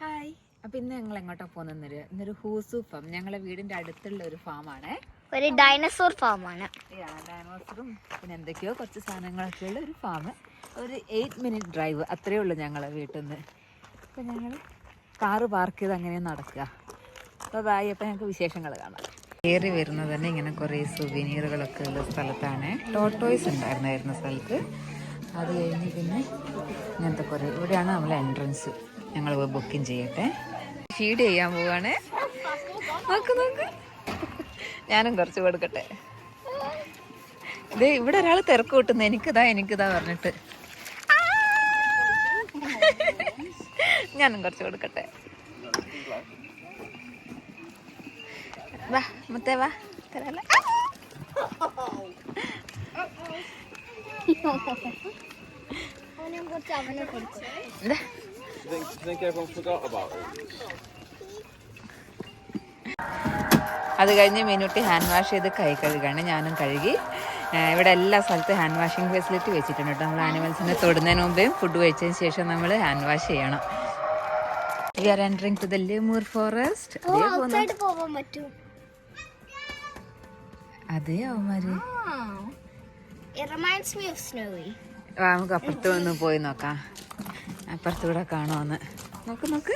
Hi. അപ്പോൾ ഇന്ന് ഞങ്ങൾ എങ്ങോട്ടാണ് പോകുന്നത്? ഇന്നൊരു ഹൂസു ഫാം, ഞങ്ങളുടെ വീടിൻ്റെ അടുത്തുള്ള ഒരു ഫാമാണ്. ഒരു ഡൈനോസോർ ഫാമാണ്. ഡൈനോസറും പിന്നെ എന്തൊക്കെയോ കുറച്ച് സാധനങ്ങളൊക്കെ ഉള്ള ഒരു ഫാം. ഒരു 8 മിനിറ്റ് ഡ്രൈവ് അത്രയേ ഉള്ളൂ ഞങ്ങളെ വീട്ടിൽ നിന്ന്. അപ്പോൾ ഞങ്ങൾ കാറ് പാർക്ക് ചെയ്ത് അങ്ങനെ നടക്കുക. അപ്പോൾ ബായ്. അപ്പോൾ ഞങ്ങൾക്ക് വിശേഷങ്ങൾ കാണാം. കയറി വരുന്നത് തന്നെ ഇങ്ങനെ കുറേ സുവനീറുകളൊക്കെ ഉള്ള സ്ഥലത്താണ്. ടോട്ടോയ്സ് ഉണ്ടായിരുന്ന സ്ഥലത്ത്. അത് കഴിഞ്ഞ് പിന്നെ ഇങ്ങനത്തെ കുറേ, ഇവിടെയാണ് നമ്മളെ എൻട്രൻസ്. ഞങ്ങൾ ബുക്കിംഗ് ചെയ്യട്ടെ. ഫീഡ് ചെയ്യാൻ പോവാണ്. നോക്ക് ഞാനും കുറച്ച് കൊടുക്കട്ടെ. ഇത് ഇവിടെ ഒരാൾ തിരക്ക് കൂട്ടുന്നു, എനിക്കിതാ പറഞ്ഞിട്ട്. ഞാനും കുറച്ച് കൊടുക്കട്ടെ. വാ മുത്തേ വാ, തരാല. അത് കഴിഞ്ഞ് മിനുട്ടി ഹാൻഡ് വാഷ് ചെയ്ത് കൈ കഴുകാണ്. ഞാനും കഴുകി. ഇവിടെ എല്ലാ സ്ഥലത്തും ഹാൻഡ് വാഷിംഗ് ഫെസിലിറ്റി വെച്ചിട്ടുണ്ട് കേട്ടോ. നമ്മൾ ആനിമൽസിനെ തൊടുന്നതിന് മുമ്പേയും ഫുഡ് കഴിച്ചതിന് ശേഷം നമ്മൾ ഹാൻഡ് വാഷ് ചെയ്യണം. We are entering to the Lemur forest. അതെ അവന്മാര്. നമുക്ക് അപ്പുറത്ത് വന്ന് പോയി നോക്കാം. അപ്പുറത്തൂടെ കാണുമെന്ന്. നോക്ക്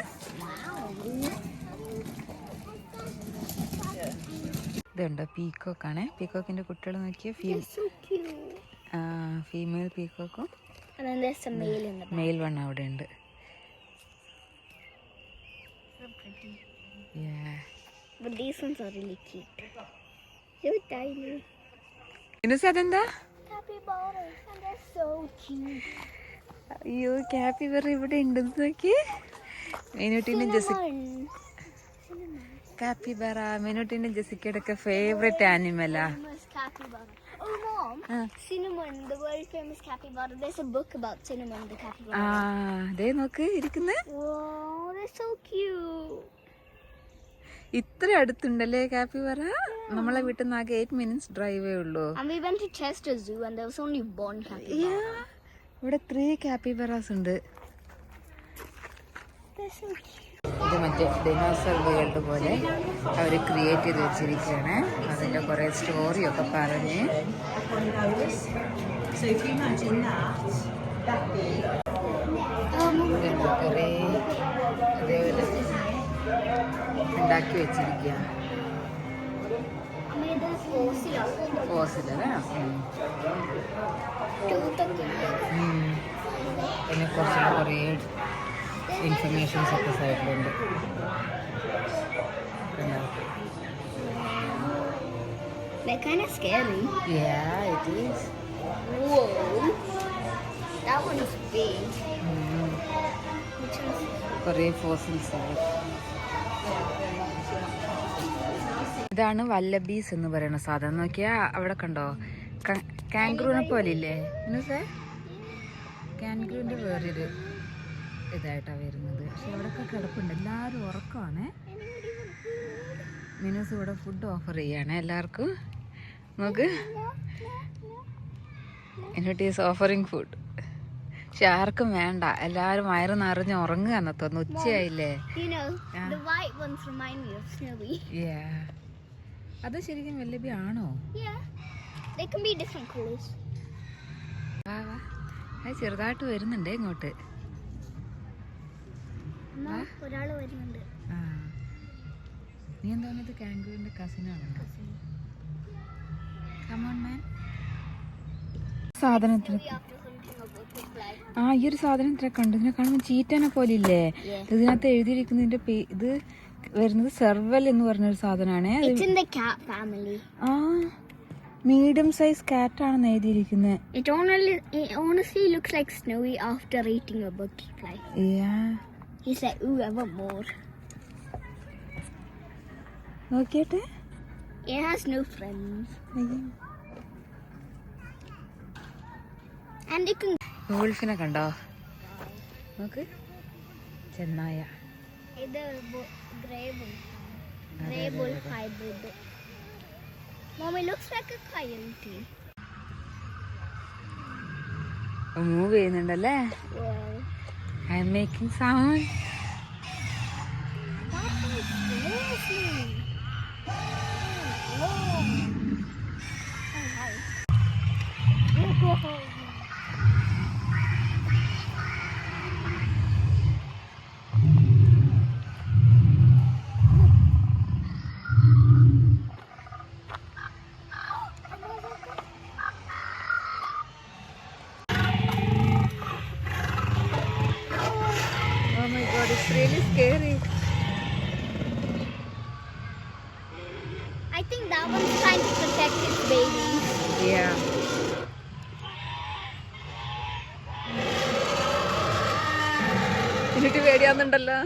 ഇതുണ്ടോ പീക്കോക്കാണ്. പീക്കോക്കിന്റെ കുട്ടികൾ നോക്കിയ ഫീമെയിൽ പീക്കോക്കും മെയിൽ വണ്ണ അവിടെ ഉണ്ട്. അതെന്താ? അയ്യോ, കാപ്പിബറ ഇവിടെ ഉണ്ട് നോക്കി. കാപ്പിബറ മിനുട്ടിന്റെ ജെസിക്കയുടെ ഒക്കെ ഫേവറേറ്റ് ആനിമലാ. അതേ നോക്ക് ഇരിക്കുന്ന. ഇത്ര അടുത്തുണ്ടല്ലേ കാപ്പിബറ. നമ്മളെ വീട്ടിൽ നിന്ന് ആകെ 8 മിനിറ്റ്സ് ഡ്രൈവേ ഉള്ളൂ. ഇവിടെ 3 കാപ്പിബറാസ് ഉണ്ട്. ഇത് മറ്റേ ഡൈനോസർ വേൾഡ് പോലെ അവർ ക്രിയേറ്റ് ചെയ്ത് വെച്ചിരിക്കുകയാണ്. അതിൻ്റെ കുറേ സ്റ്റോറിയൊക്കെ പറഞ്ഞ് കുറേ അതേപോലെ ഉണ്ടാക്കി വെച്ചിരിക്കുക. ഫോസിലല്ലേ? പിന്നെ കുറച്ചുള്ള കുറേ ഇൻഫർമേഷൻസ് ഒക്കെ സൈഡിലുണ്ട്. They're kind of scary. Yeah, it is. Whoa. That one is big. കുറേ ഫോസിൽസ് ആണ്. ഇതാണ് വല്ലബീസ് എന്ന് പറയുന്ന സാധനം. നോക്കിയാ അവിടെ കണ്ടോ, കാങ്ക്രൂനെ പോലെ ഇല്ലേ മിനുസേ? കാങ്ക്രൂവിൻ്റെ വേറൊരു ഇതായിട്ടാണ് വരുന്നത്. പക്ഷെ അവിടെയൊക്കെ കിടപ്പുണ്ട്. എല്ലാവരും ഉറക്കമാണ്. മിനുസ് ഇവിടെ ഫുഡ് ഓഫർ ചെയ്യാണ് എല്ലാവർക്കും. നോക്ക്, എന്നിട്ട് ഈസ് ഓഫറിങ് ഫുഡ്. പക്ഷെ ആർക്കും വേണ്ട, എല്ലാവരും വയറ് നിറഞ്ഞ് ഉറങ്ങുക എന്ന് തോന്നുന്നു. ഉച്ചയായില്ലേ? അത് ശരിക്കും വല്ലബി ആണോ? അത് ചെറുതായിട്ട് വരുന്നുണ്ടേ ഇങ്ങോട്ട്. നീ എന്താ പറഞ്ഞത്? കാങ്ക്രൂവിന്റെ കസിനാണ്. സാധനത്തിന് ഈ ഒരു സാധനത്തിനൊക്കെ ഉണ്ട്. ഇതിനെ കാണുമ്പോൾ ചീറ്റനെ പോലെ ഇല്ലേ? ഇതിനകത്ത് എഴുതിയിരിക്കുന്നതിന്റെ ഇത് വരുന്നത് സെർവൽ എന്ന് പറഞ്ഞൊരു സാധനമാണ്. മീഡിയം സൈസ് കാറ്റ് ആണെന്ന് എഴുതിയിരിക്കുന്നത്. നോക്കിയിട്ട് വൂൾഫിനെ കണ്ടോ? നോക്ക്, ചെന്നായ. മൂവ് ചെയ്യുന്നുണ്ടല്ലേ? I am making sound. Oh my god, it's really scary. I think that one's trying to protect its babies. Yeah. എനിക്ക് പേടിയാവുന്നുണ്ടല്ലോ.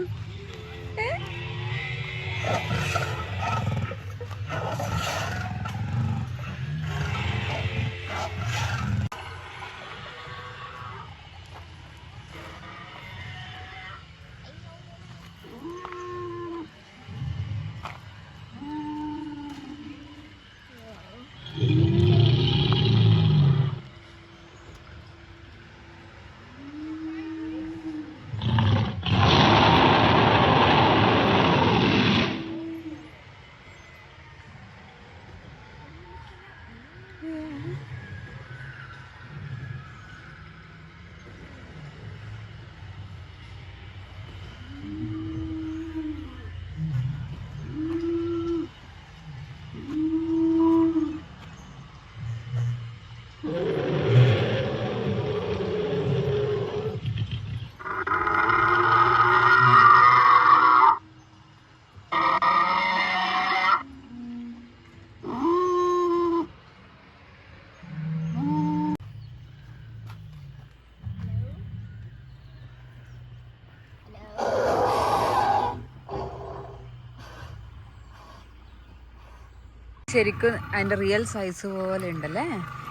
ശരിക്കും അതിന്റെ റിയൽ സൈസ് പോലെ ഉണ്ടല്ലേ.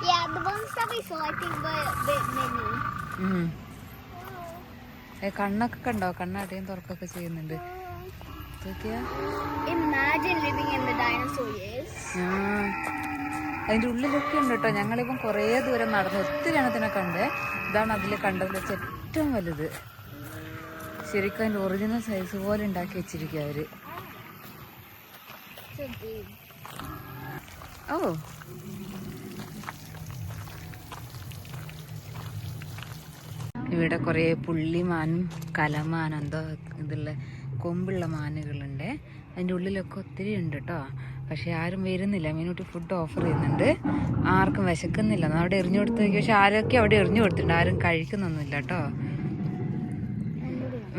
Yeah, the ones that we saw, I think, were a bit mini. കണ്ണൊക്കെ കണ്ടോ? കണ്ണടയും തുറക്കൊക്കെ ചെയ്യുന്നുണ്ട്. Imagine living in the dinosaur years. അതിന്റെ ഉള്ളിലൊക്കെ ഉണ്ട് കേട്ടോ. ഞങ്ങളിപ്പം കുറേ ദൂരം നടന്നു, ഒത്തിരി എണ്ണത്തിനെ കണ്ടേ. ഇതാണ് അതിൽ കണ്ടതിൽ വെച്ച് ഏറ്റവും വലുത്. ശരിക്കും അതിന്റെ ഒറിജിനൽ സൈസ് പോലെ ഉണ്ടാക്കി വെച്ചിരിക്കുക അവര്. So big. ഓ, ഇവിടെ കുറേ പുള്ളിമാനും കലമാനും എന്തോ ഇതുള്ള കൊമ്പുള്ള മാനുകളുണ്ട്. അതിൻ്റെ ഉള്ളിലൊക്കെ ഒത്തിരി ഉണ്ട് കേട്ടോ. പക്ഷെ ആരും വരുന്നില്ല. മീനൂട്ടി ഫുഡ് ഓഫർ ചെയ്യുന്നുണ്ട്. ആർക്കും വിശക്കുന്നില്ല. അവിടെ എറിഞ്ഞു കൊടുത്ത് നോക്കി. പക്ഷെ ആരൊക്കെ അവിടെ എറിഞ്ഞു കൊടുത്തിട്ടുണ്ട്. ആരും കഴിക്കുന്നൊന്നുമില്ല കേട്ടോ.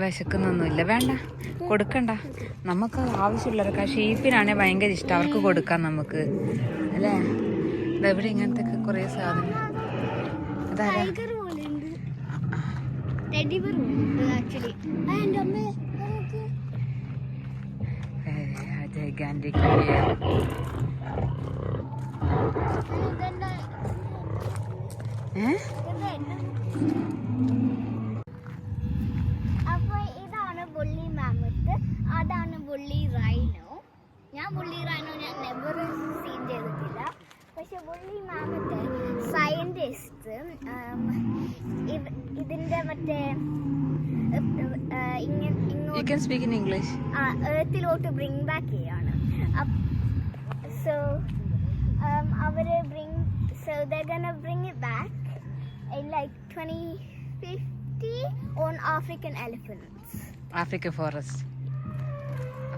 വിശക്കുന്നൊന്നുമില്ല. വേണ്ട, കൊടുക്കണ്ട. നമുക്ക് ആവശ്യമുള്ളവരൊക്കെ. ഷീപ്പിനാണെങ്കിൽ ഭയങ്കര ഇഷ്ടം. അവർക്ക് കൊടുക്കാം നമുക്ക്, അല്ലേ? ഇതെവിടെ ഇങ്ങനത്തെ കുറേ സാധനം. ഇതാരാ? Gigantic whale. അപ്പൊ ഇതാണ് ബുള്ളി മാമത്ത്, അതാണ് ബുള്ളി റൈനോ. ഞാൻ ബുള്ളി റൈനോ ഞാൻ നെവർ സീൻ ചെയ്തിട്ടില്ല. പക്ഷെ ബുള്ളി മാമത്ത് സയന്റിസ്റ്റ് ഇതിന്റെ മറ്റേ You can speak in English. എർത്തിലോട്ട് ബ്രിങ് ബാക്ക് ചെയ്യാണ്. So അവര് so they're gonna bring it back in like 2050 on African elephants. African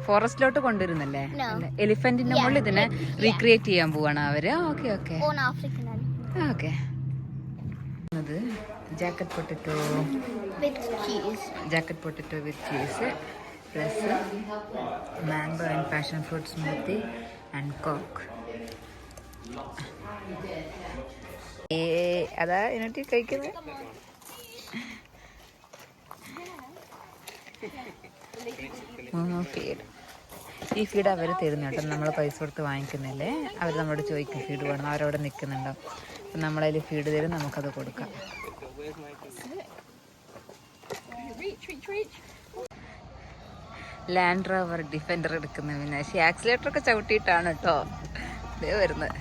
ഫോറസ്റ്റിലോട്ട് കൊണ്ടുവരുന്നല്ലേ? No. എലിഫന്റിന്റെ മുകളിൽ ഇതിനെ റീക്രിയേറ്റ് ചെയ്യാൻ പോവാണ് അവര്. Okay okay On African elephants. Okay. Jacket potato With cheese. Jacket potato with cheese plus mango and passion fruit smoothie and coke. അതാ ഇതിനോട്ട് കഴിക്കുന്നത്. ഫീഡ്. ഈ ഫീഡ് അവർ തരുന്ന കേട്ടോ. നമ്മൾ പൈസ കൊടുത്ത് വാങ്ങിക്കുന്നില്ലേ. അവർ നമ്മളോട് ചോദിക്കും ഫീഡ് വേണം. അവരവിടെ നിൽക്കുന്നുണ്ടാവും. അപ്പം നമ്മളതിൽ ഫീഡ് തരും, നമുക്കത് കൊടുക്കാം. ലാൻഡ് റോവർ ഡിഫൻഡർ എടുക്കുന്ന പിന്നെ ആക്സിലേറ്റർ ഒക്കെ ചവിട്ടിയിട്ടാണ് കേട്ടോ ഇതേ വരുന്നത്.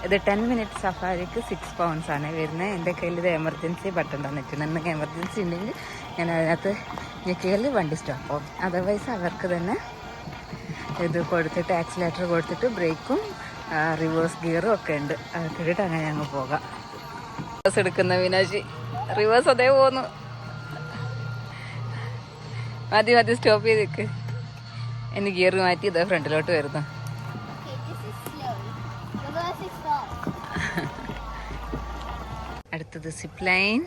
ഇത് 10 minutes സഫാരിക്ക് 6 pounds ആണ് വരുന്നത്. എൻ്റെ കയ്യിൽ ഇത് എമർജൻസി ബട്ടൺ തന്നിട്ടുണ്ട്. എന്തെങ്കിലും എമർജൻസി ഉണ്ടെങ്കിൽ ഞാൻ അതിനകത്ത് ജെക്കിയിൽ വണ്ടി സ്റ്റോപ്പാവും. അതർവൈസ് അവർക്ക് തന്നെ ഇത് കൊടുത്തിട്ട് ആക്സിലേറ്റർ കൊടുത്തിട്ട് ബ്രേക്കും റിവേഴ്സ് ഗിയറും ഒക്കെ ഉണ്ട്. അതൊക്കെ ഇട്ടിട്ട് അങ്ങനെ ഞങ്ങൾ പോകാം. റിവേഴ്സ് എടുക്കുന്ന വിനാശി റിവേഴ്സ് അതേ പോന്നു. മതി സ്റ്റോപ്പ് ചെയ്തേക്ക്. എന്ന് ഗിയർ മാറ്റി ഇതാ ഫ്രണ്ടിലോട്ട് വരുന്നു. Okay, this is slow. Reverse is fast. അടുത്തത് സിപ്പ് ലൈൻ.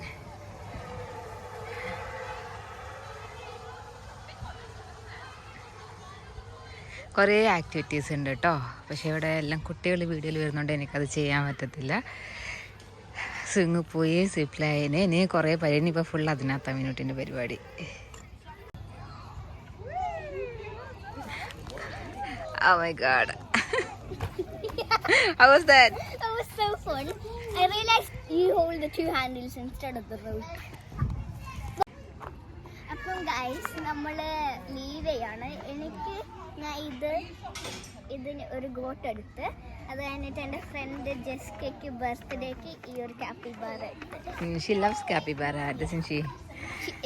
കുറേ ആക്ടിവിറ്റീസ് ഉണ്ട് കേട്ടോ. പക്ഷേ ഇവിടെ എല്ലാം കുട്ടികൾ വീഡിയോയിൽ വരുന്നതുകൊണ്ട് എനിക്കത് ചെയ്യാൻ പറ്റത്തില്ല. സ്വിങ് പോയി സിപ്പ് ലൈന് ഇനി കുറേ പരിപാടി. ഇപ്പോൾ ഫുൾ അതിനകത്താണ് മിനിറ്റിൻ്റെ പരിപാടി. Oh my god. How was that? That was so fun. I realized you hold the two handles instead of the rope. അപ്പം ഗൈസ് നമ്മൾ ലീവ് ചെയ്യാണ്. എനിക്ക് ഞാൻ ഇതിന് ഒരു ഗോട്ട് എടുത്ത് അത് കഴിഞ്ഞിട്ട് എൻ്റെ ഫ്രണ്ട് ജെസ്കയ്ക്ക് ബർത്ത്ഡേക്ക് ഈ ഒരു കാപ്പിബാറ എടുത്ത്. She loves capybara, doesn't she?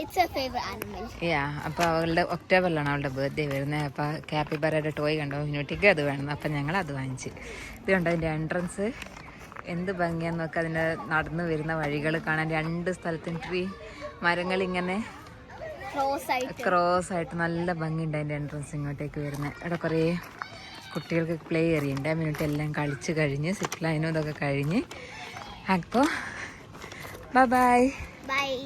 It's her favorite animal. Yeah, അപ്പോൾ അവളുടെ ഒക്ടോബറിലാണ് അവളുടെ ബർത്ത്ഡേ വരുന്നത്. അപ്പോൾ കാപ്പിബാരയുടെ ടോയ് കണ്ടോ, മിനുട്ടിക്ക് അത് വേണം. അപ്പം ഞങ്ങൾ അത് വാങ്ങിച്ച്. ഇത് കണ്ടോ അതിൻ്റെ എൻട്രൻസ് എന്ത് ഭംഗിയാന്ന് നോക്കുക. അതിൻ്റെ നടന്നു വരുന്ന വഴികൾ കാണാൻ 2 സ്ഥലത്തും ട്രീ മരങ്ങളിങ്ങനെ ക്രോസ് ആയിട്ട് നല്ല ഭംഗിയുണ്ട് അതിൻ്റെ എൻട്രൻസ് ഇങ്ങോട്ടേക്ക് വരുന്നത്. ഇവിടെ കുറേ കുട്ടികൾക്ക് പ്ലേ ഏരിയ ഉണ്ട്. മിനിറ്റ് എല്ലാം കളിച്ച് കഴിഞ്ഞ് സിപ്പ് ലൈനും ഇതൊക്കെ കഴിഞ്ഞ് അപ്പോൾ ബൈ. Bye.